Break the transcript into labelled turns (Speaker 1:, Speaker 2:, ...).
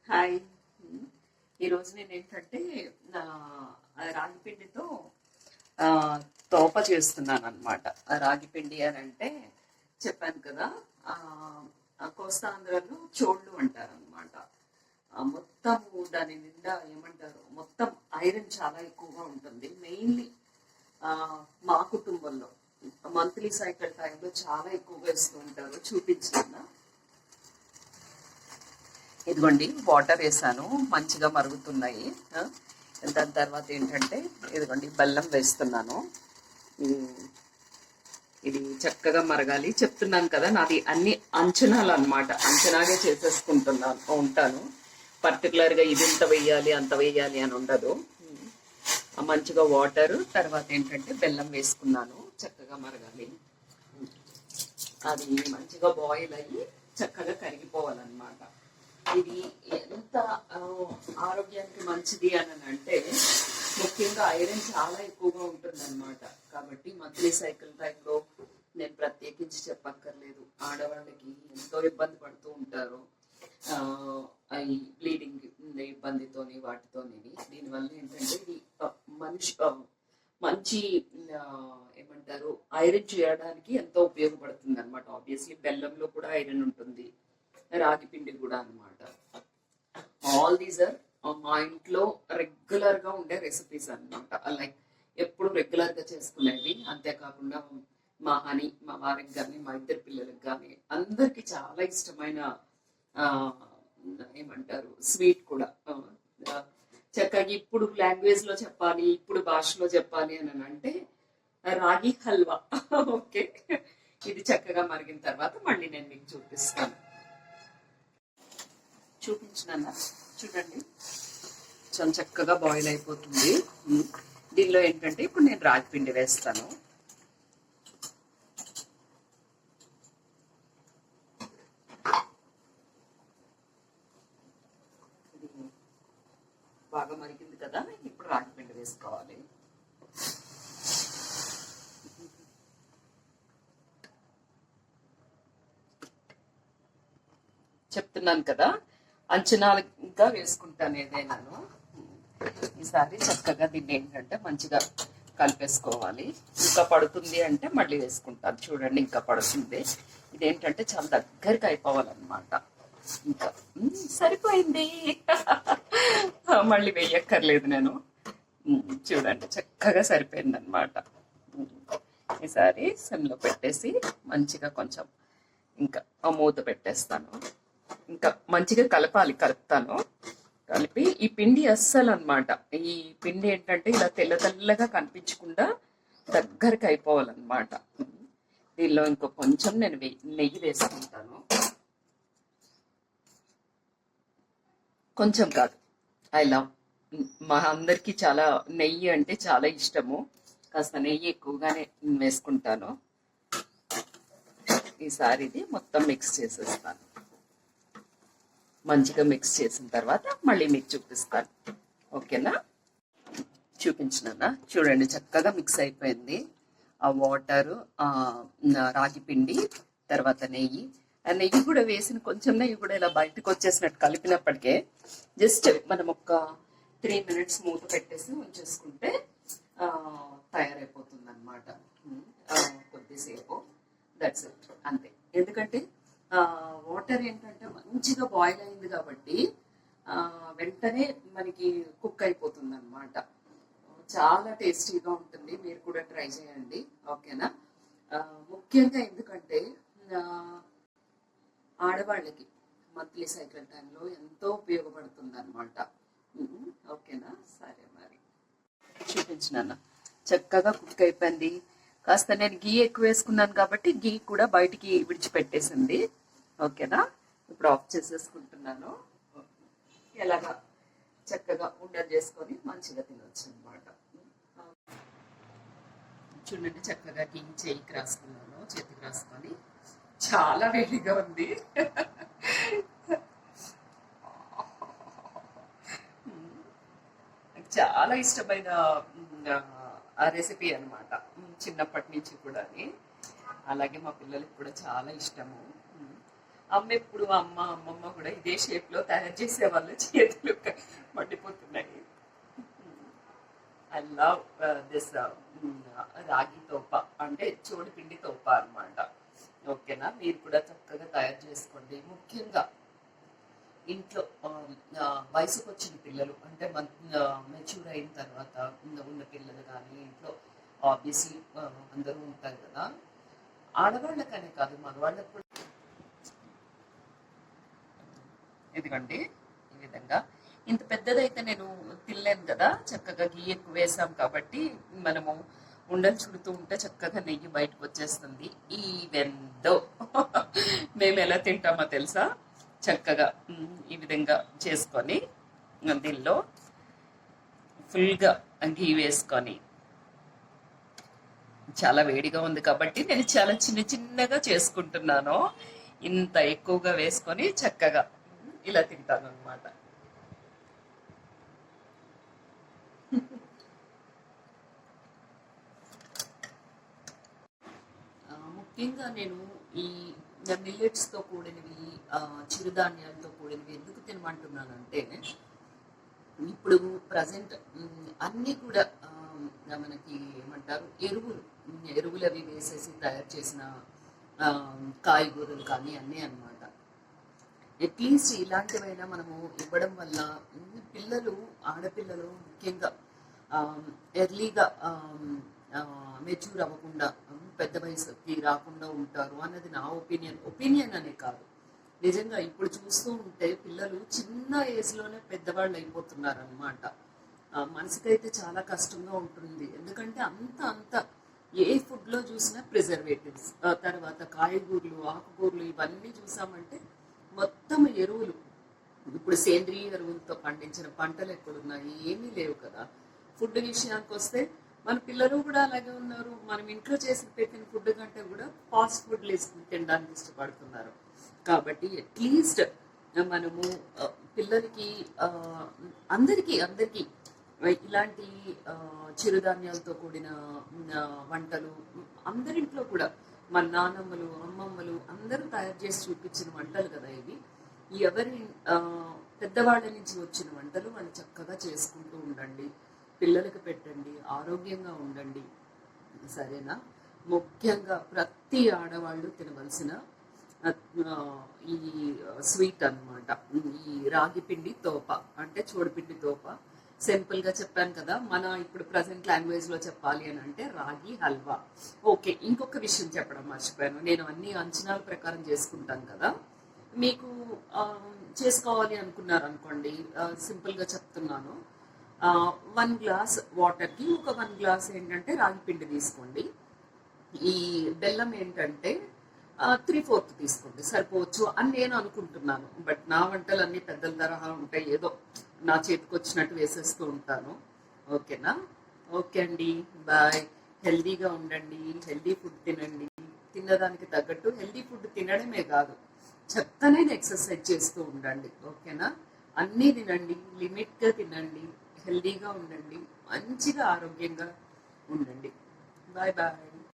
Speaker 1: Hi. ఈరోజు నేను ఏంటంటే రాగి పిండితో తోప చేస్తున్నాను అనమాట. రాగి పిండి అని అంటే చెప్పాను కదా, కోస్తాంధ్రలో చోళ్ళు అంటారు అనమాట. మొత్తం దాని నిండా ఏమంటారు, మొత్తం ఐరన్ చాలా ఎక్కువగా ఉంటుంది. మెయిన్లీ మా కుటుంబంలో మంత్లీ సైకిల్ టైంలో చాలా ఎక్కువగా ఇస్తూ ఉంటారు. చూపించాను. ఇదిగోండి, వాటర్ వేసాను, మంచిగా మరుగుతున్నాయి. దాని తర్వాత ఏంటంటే ఇదిగోండి బెల్లం వేస్తున్నాను. ఇది చక్కగా మరగాలి. చెప్తున్నాను కదా, నాది అన్ని అంచనాలు అనమాట. అంచనాగా ఉంటాను. పర్టికులర్గా ఇది ఇంత వెయ్యాలి అంత వెయ్యాలి అని ఉండదు. మంచిగా వాటర్ తర్వాత ఏంటంటే బెల్లం వేసుకున్నాను. చక్కగా మరగాలి. అది మంచిగా బాయిల్ అయ్యి చక్కగా కరిగిపోవాలన్నమాట. ఇది ఎంత ఆరోగ్యానికి మంచిది అని అంటే ముఖ్యంగా ఐరన్ చాలా ఎక్కువగా ఉంటుంది అనమాట. కాబట్టి మంత్లీ సైకిల్ టైంలో నేను ప్రత్యేకించి చెప్పక్కర్లేదు. ఆడవాళ్ళకి ఎంతో ఇబ్బంది పడుతూ ఉంటారు ఈ బ్లీడింగ్ ఇబ్బందితోని వాటితోని. దీనివల్ల ఏంటంటే ఇది మంచి ఏమంటారు, ఐరన్ చేయడానికి ఎంతో ఉపయోగపడుతుంది అనమాట. ఆబ్వియస్లీ బెల్లంలో కూడా ఐరన్ ఉంటుంది, రాగి పిండి కూడా అనమాట. ఆల్ దీస్ ఆర్ మా ఇంట్లో రెగ్యులర్ గా ఉండే రెసిపీస్ అనమాట. లైక్ ఎప్పుడు రెగ్యులర్ గా చేసుకునేవి. అంతేకాకుండా మా వారికి కానీ మా ఇద్దరు పిల్లలకు కానీ అందరికి చాలా ఇష్టమైన ఏమంటారు స్వీట్ కూడా. చక్కగా ఇప్పుడు లాంగ్వేజ్ లో చెప్పాలి, ఇప్పుడు భాషలో చెప్పాలి అని అంటే రాగి హల్వా. ఓకే, ఇది చక్కగా మరిగిన తర్వాత మళ్ళీ నేను మీకు చూపించినా చూడండి. కొంచెం చక్కగా బాయిల్ అయిపోతుంది. దీనిలో ఏంటంటే ఇప్పుడు నేను రాగి పిండి వేస్తాను. బాగా మరిగింది కదా, ఇప్పుడు రాగి పిండి వేసుకోవాలి. చెప్తున్నాను కదా, అంచనాలుగా వేసుకుంటాను ఏదైనాను. ఈసారి చక్కగా దీన్ని ఏంటంటే మంచిగా కలిపేసుకోవాలి. ఇంకా పడుతుంది అంటే మళ్ళీ వేసుకుంటాను. చూడండి, ఇంకా పడుతుంది. ఇదేంటంటే చాలా దగ్గరికి అయిపోవాలన్నమాట. ఇంకా సరిపోయింది, మళ్ళీ వేయక్కర్లేదు నేను. చూడండి, చక్కగా సరిపోయింది అనమాట. ఈసారి సిమ్లో పెట్టేసి మంచిగా కొంచెం ఇంకా మూత పెట్టేస్తాను. ఇంకా మంచిగా కలుపుతాను. కలిపి ఈ పిండి అస్సలు అనమాట, ఈ పిండి ఏంటంటే ఇలా తెల్లగా కనిపించకుండా దగ్గరికి అయిపోవాలన్నమాట. దీనిలో ఇంకో కొంచెం నేను నెయ్యి వేసుకుంటాను. కొంచెం కాదు, ఐ లవ్, మా అందరికి చాలా నెయ్యి అంటే చాలా ఇష్టము. కాస్త నెయ్యి ఎక్కువగానే వేసుకుంటాను. ఈసారి ఇది మొత్తం మిక్స్ చేసేస్తాను. మంచిగా మిక్స్ చేసిన తర్వాత మళ్ళీ మీకు చూపిస్తాను. ఓకేనా? చూపించినా చూడండి, చక్కగా మిక్స్ అయిపోయింది. ఆ వాటరు, రాగి పిండి, తర్వాత నెయ్యి. ఆ నెయ్యి కూడా వేసిన కొంచెం నెయ్యి కూడా ఇలా బయటకు వచ్చేసినట్టు కలిపినప్పటికే జస్ట్ మనం ఒక 3 minutes మూత పెట్టేసి ఉంచేసుకుంటే తయారైపోతుంది అనమాట. కొద్దిసేపు, దట్స్ ఇట్, అంతే. ఎందుకంటే వాటర్ ఏంటంటే మంచిగా బాయిల్ అయింది కాబట్టి వెంటనే మనకి కుక్ అయిపోతుంది అనమాట. చాలా టేస్టీగా ఉంటుంది. మీరు కూడా ట్రై చేయండి. ఓకేనా? ముఖ్యంగా ఎందుకంటే ఆడవాళ్ళకి మంత్లీ సైకిల్ టైంలో ఎంతో ఉపయోగపడుతుంది అనమాట. ఓకేనా? సరే, మరి చూపించిన చక్కగా కుక్ అయిపోయింది. కాస్త నేను గీ ఎక్కువ వేసుకున్నాను కాబట్టి గీ కూడా బయటికి విడిచిపెట్టేసింది. ఓకేనా? ఇప్పుడు ఆఫ్ చేసేసుకుంటున్నాను. ఎలాగా చక్కగా ఉండలు చేసుకొని మంచిగా తినొచ్చు అనమాట. చూడండి, చక్కగా గీ చేతికి రాసుకున్నాను. చేతికి రాసుకొని చాలా వేడిగా ఉంది. చాలా ఇష్టమైన రెసిపీ అనమాట, చిన్నప్పటి నుంచి కూడా. అలాగే మా పిల్లలకి కూడా చాలా ఇష్టము. అమ్మమ్మ కూడా ఇదే షేప్ లో తయారు చేసేవాళ్ళు. చేతులు మండిపోతున్నాయి. ఐ లవ్ దిస్ రాగి తోప, అంటే చోడిపిండి తోప అన్నమాట. ఓకేనా, మీరు కూడా చక్కగా తయారు చేసుకోండి. ముఖ్యంగా ఇంట్లో వయసుకు వచ్చిన పిల్లలు, అంటే మెచ్యూర్ అయిన తర్వాత ఉన్న పిల్లలు కానీ ఇంట్లో ఆబ్వియస్లీ అందరూ ఉంటారు కదా. ఆడవాళ్ళకనే కాదు, మగవాళ్ళకు కూడా. ఎందుకంటే ఈ విధంగా ఇంత పెద్దదైతే నేను తినలేను కదా, చక్కగా గీ ఎక్కువ వేసాం కాబట్టి మనము ఉండలు చుడుతూ ఉంటే చక్కగా నెయ్యి బయటకు వచ్చేస్తుంది. ఈవెందో మేము ఎలా తింటామో తెలుసా, చక్కగా ఈ విధంగా చేసుకొని దీనిలో ఫుల్గా గీ వేసుకొని, చాలా వేడిగా ఉంది కాబట్టి నేను చాలా చిన్న చిన్నగా చేసుకుంటున్నాను. ఇంత ఎక్కువగా వేసుకొని చక్కగా ఇలా తింటాను అనమాట. ముఖ్యంగా నేను ఈ మిల్లెట్స్తో కూడినవి, చిరుధాన్యాలతో కూడినవి ఎందుకు తినమంటున్నానంటే, ఇప్పుడు ప్రజెంట్ అన్నీ కూడా మనకి ఏమంటారు, ఎరువులు అవి వేసేసి తయారు చేసిన కాయగూరలు కానీ అన్నీ అన్నమాట. అట్లీస్ట్ ఇలాంటివైనా మనము ఇవ్వడం వల్ల పిల్లలు, ఆడపిల్లలు ముఖ్యంగా ఎర్లీగా మెచ్యూర్ అవ్వకుండా, పెద్ద వయసుకి రాకుండా ఉంటారు అన్నది నా ఒపీనియన్ అనే కాదు. నిజంగా ఇప్పుడు చూస్తూ ఉంటే పిల్లలు చిన్న ఏజ్లోనే పెద్దవాళ్ళు అయిపోతున్నారు అనమాట. మనసుకైతే చాలా కష్టంగా ఉంటుంది. ఎందుకంటే అంత ఏ ఫుడ్లో చూసినా ప్రిజర్వేటివ్స్, తర్వాత కాయగూరలు, ఆకుకూరలు ఇవన్నీ చూసామంటే మొత్తం ఎరువులు. ఇప్పుడు సేంద్రియ ఎరువులతో పండించిన పంటలు ఎక్కడున్నాయి? ఏమీ లేవు కదా. ఫుడ్ విషయానికి వస్తే మన పిల్లలు కూడా అలాగే ఉన్నారు. మనం ఇంట్లో చేసి పెట్టిన ఫుడ్ కంటే కూడా ఫాస్ట్ ఫుడ్లు తినడానికి ఇష్టపడుతున్నారు. కాబట్టి అట్లీస్ట్ మనము పిల్లలకి అందరికీ ఇలాంటి చిరుధాన్యాలతో కూడిన వంటలు, అందరింట్లో కూడా మన నానమ్మలు, అమ్మమ్మలు అందరూ తయారు చేసి చూపించిన వంటలు కదా ఇవి. ఎవరి పెద్దవాళ్ళ నుంచి వచ్చిన వంటలు వాళ్ళు చక్కగా చేసుకుంటూ ఉండండి, పిల్లలకి పెట్టండి, ఆరోగ్యంగా ఉండండి. సరేనా? ముఖ్యంగా ప్రతి ఆడవాళ్ళు తినవలసిన ఈ స్వీట్ అన్నమాట, ఈ రాగి పిండి తోప, అంటే చోడిపిండి తోప. సింపుల్ గా చెప్పాను కదా. మన ఇప్పుడు ప్రజెంట్ లాంగ్వేజ్ లో చెప్పాలి అని అంటే రాగి హల్వా. ఓకే, ఇంకొక విషయం చెప్పడం మర్చిపోయాను. నేను అన్ని అంచనాల ప్రకారం చేసుకుంటాను కదా. మీకు చేసుకోవాలి అనుకున్నారు అనుకోండి, సింపుల్ గా చెప్తున్నాను. 1 గ్లాస్ వాటర్కి ఒక 1 గ్లాస్ ఏంటంటే రాగి పిండి తీసుకోండి. ఈ బెల్లం ఏంటంటే 3/4 తీసుకోండి, సరిపోవచ్చు అని నేను అనుకుంటున్నాను. బట్ నా వంటలు అన్ని పెద్దల తరహా ఉంటాయి, ఏదో నా చేతికి వచ్చినట్టు వేసేస్తూ ఉంటాను. ఓకేనా? ఓకే అండి, బాయ్. హెల్దీగా ఉండండి, హెల్దీ ఫుడ్ తినండి. తిన్నదానికి తగ్గట్టు హెల్దీ ఫుడ్ తినడమే కాదు, చెత్తనే ఎక్సర్సైజ్ చేస్తూ ఉండండి. ఓకేనా? అన్నీ తినండి, లిమిట్గా తినండి, హెల్దీగా ఉండండి, మంచిగా ఆరోగ్యంగా ఉండండి. Bye bye.